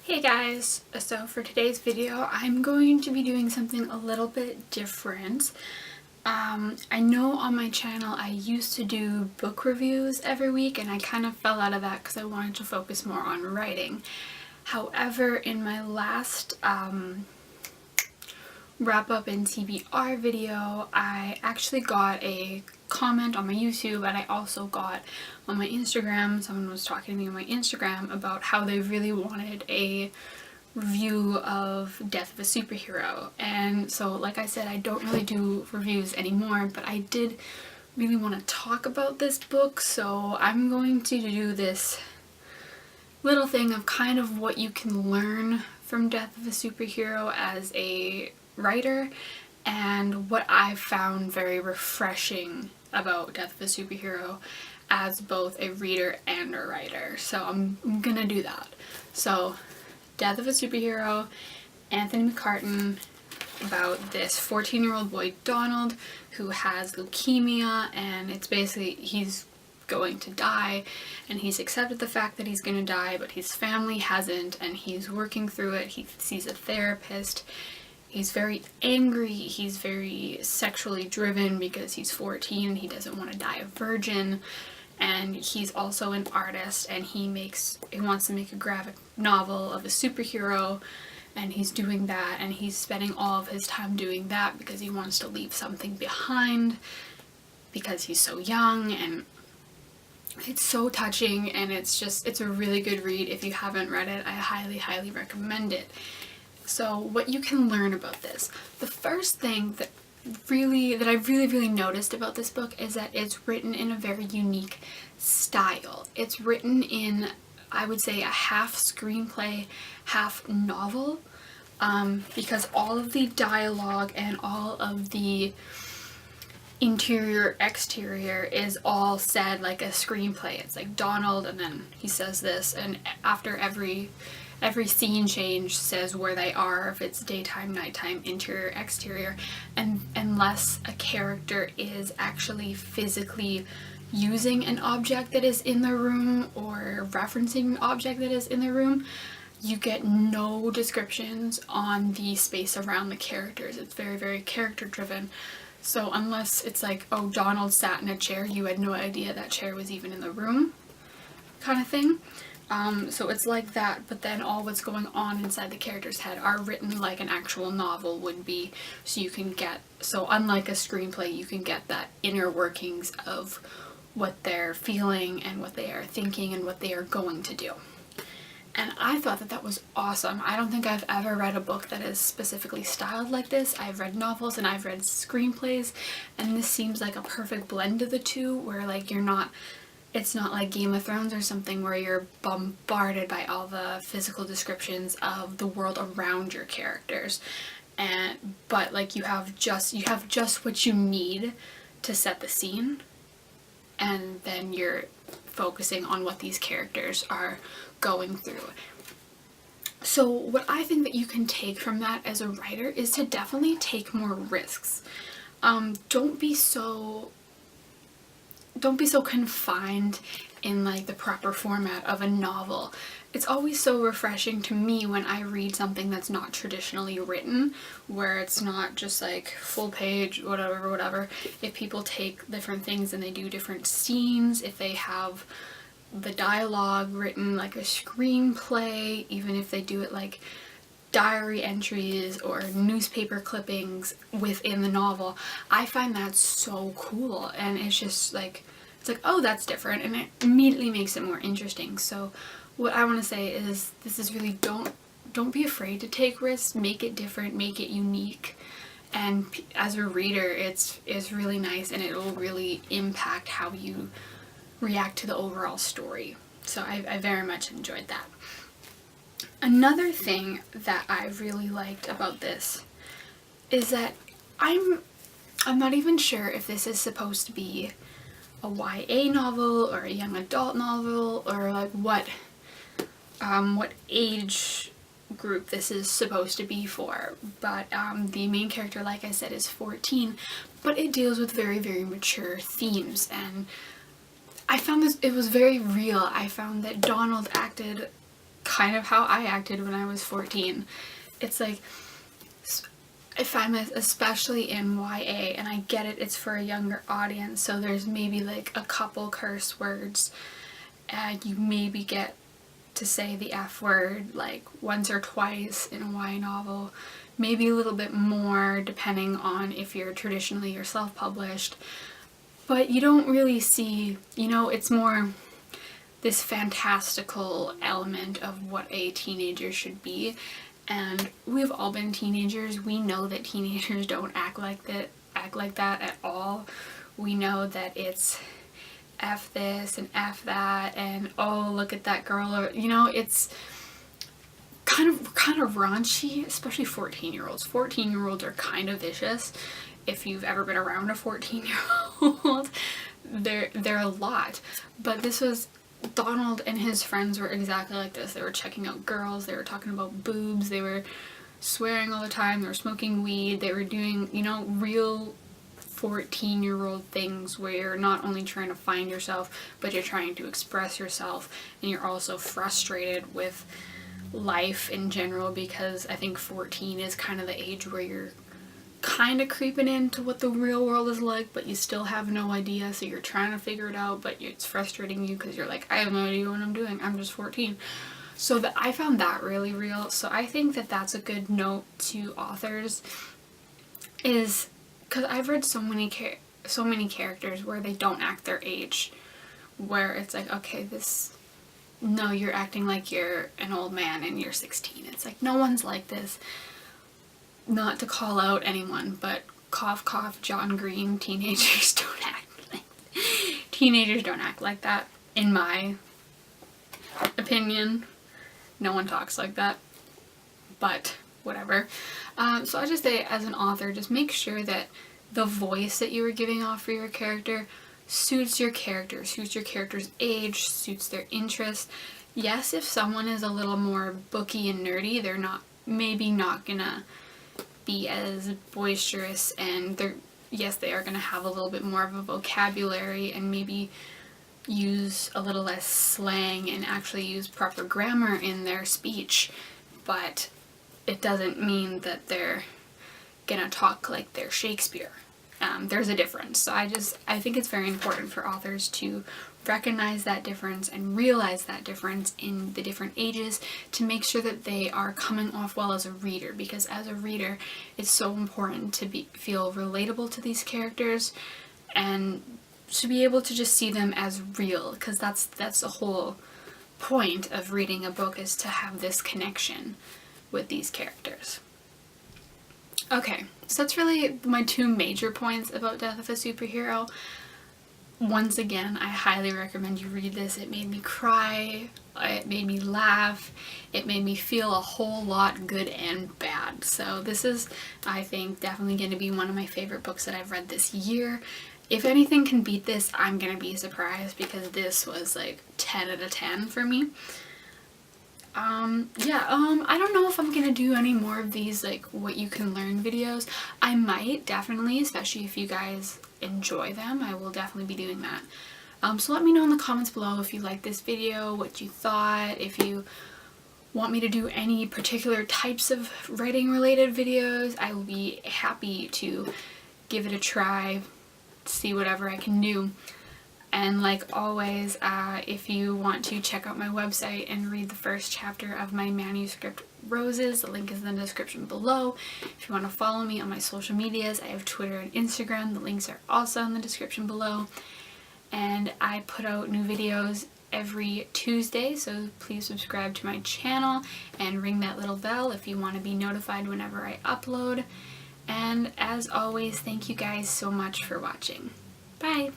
Hey guys, so for today's video I'm going to be doing something a little bit different. I know on my channel I used to do book reviews every week and I kind of fell out of that because I wanted to focus more on writing. However, in my last wrap up in TBR video, I actually got a comment on my YouTube and I also got on my Instagram. Someone was talking to me on my Instagram about how they really wanted a review of Death of a Superhero. And so, like I said, I don't really do reviews anymore, but I did really want to talk about this book, so I'm going to do this little thing of kind of what you can learn from Death of a Superhero as a writer and what I've found very refreshing about Death of a Superhero as both a reader and a writer. So I'm gonna do that. So Death of a Superhero, Anthony McCarten, about this 14-year-old boy Donald who has leukemia, and it's basically he's going to die and he's accepted the fact that he's going to die, but his family hasn't, and he's working through it. He sees a therapist. He's very angry, he's very sexually driven because he's 14 and he doesn't want to die a virgin, and he's also an artist and he wants to make a graphic novel of a superhero, and he's doing that and he's spending all of his time doing that because he wants to leave something behind because he's so young. And it's so touching and it's a really good read. If you haven't read it, I highly recommend it. So what you can learn about this, the first thing that I really noticed about this book is that it's written in a very unique style. It's written in, I would say, a half screenplay, half novel, because all of the dialogue and all of the interior exterior is all said like a screenplay. It's like Donald and then he says this, and after every scene change says where they are, if it's daytime, nighttime, interior, exterior, and unless a character is actually physically using an object that is in the room or referencing an object that is in the room, you get no descriptions on the space around the characters. It's very character driven. So unless it's like, oh, Donald sat in a chair, you had no idea that chair was even in the room, kind of thing. So it's like that, but then all what's going on inside the character's head are written like an actual novel would be, so unlike a screenplay, you can get that inner workings of what they're feeling and what they are thinking and what they are going to do. And I thought that was awesome. I don't think I've ever read a book that is specifically styled like this. I've read novels and I've read screenplays, and this seems like a perfect blend of the two, where like it's not like Game of Thrones or something where you're bombarded by all the physical descriptions of the world around your characters, but like you have just what you need to set the scene, and then you're focusing on what these characters are going through. So what I think that you can take from that as a writer is to definitely take more risks. Don't be so confined in like the proper format of a novel. It's always so refreshing to me when I read something that's not traditionally written, where it's not just like full page, whatever. If people take different things and they do different scenes, if they have the dialogue written like a screenplay, even if they do it like diary entries or newspaper clippings within the novel, I find that so cool, and it's just like, it's like, oh, that's different, and it immediately makes it more interesting. So what I want to say is, this is really, don't be afraid to take risks, make it different, make it unique, and as a reader it's really nice, and it will really impact how you react to the overall story. So I very much enjoyed that. Another thing that I really liked about this is that I'm not even sure if this is supposed to be a YA novel or a young adult novel, or like what age group this is supposed to be for, but the main character, like I said, is 14, but it deals with very mature themes, and I found it was very real. I found that Donald acted kind of how I acted when I was 14. It's like, I find this especially in YA, and I get it, it's for a younger audience, so there's maybe like a couple curse words, and you maybe get to say the F word like once or twice in a YA novel, maybe a little bit more depending on if you're traditionally or self-published, but you don't really see, you know, it's more this fantastical element of what a teenager should be. And we've all been teenagers. We know that teenagers don't act like that at all. We know that it's F this and F that, and oh, look at that girl, or, you know, it's kind of raunchy, especially 14-year-olds. 14-year-olds are kind of vicious. If you've ever been around a 14-year-old, they're a lot. But this was, Donald and his friends were exactly like this. They were checking out girls, they were talking about boobs, they were swearing all the time, they were smoking weed, they were doing, you know, real 14-year-old things where you're not only trying to find yourself, but you're trying to express yourself, and you're also frustrated with life in general, because I think 14 is kind of the age where you're kind of creeping into what the real world is like, but you still have no idea, so you're trying to figure it out, but it's frustrating you because you're like, I have no idea what I'm doing, I'm just 14. So I found that really real. So I think that that's a good note to authors, is because I've read so many characters where they don't act their age, where it's like, okay, no, you're acting like you're an old man and you're 16. It's like, no one's like this. Not to call out anyone, but cough cough, John Green, teenagers don't act like that, in my opinion. No one talks like that, but whatever. So I just say, as an author, just make sure that the voice that you are giving off for your character suits your character, suits your character's age, suits their interest. Yes, if someone is a little more booky and nerdy, they're maybe not gonna be as boisterous, and they are gonna have a little bit more of a vocabulary and maybe use a little less slang and actually use proper grammar in their speech, but it doesn't mean that they're gonna talk like they're Shakespeare. There's a difference. So I think it's very important for authors to recognize that difference and realize that difference in the different ages, to make sure that they are coming off well as a reader, because as a reader it's so important to feel relatable to these characters and to be able to just see them as real, because that's the whole point of reading a book, is to have this connection with these characters. Okay, so that's really my two major points about Death of a Superhero. Once again, I highly recommend you read this. It made me cry, it made me laugh, it made me feel a whole lot, good and bad. So this is, I think, definitely going to be one of my favorite books that I've read this year. If anything can beat this, I'm going to be surprised, because this was like 10 out of 10 for me. I don't know if I'm gonna do any more of these like what you can learn videos. I might, definitely, especially if you guys enjoy them. I will definitely be doing that. So let me know in the comments below if you like this video, what you thought, if you want me to do any particular types of writing related videos. I will be happy to give it a try, see whatever I can do. And like always, if you want to check out my website and read the first chapter of my manuscript, Roses, the link is in the description below. If you want to follow me on my social medias, I have Twitter and Instagram. The links are also in the description below. And I put out new videos every Tuesday, so please subscribe to my channel and ring that little bell if you want to be notified whenever I upload. And as always, thank you guys so much for watching. Bye!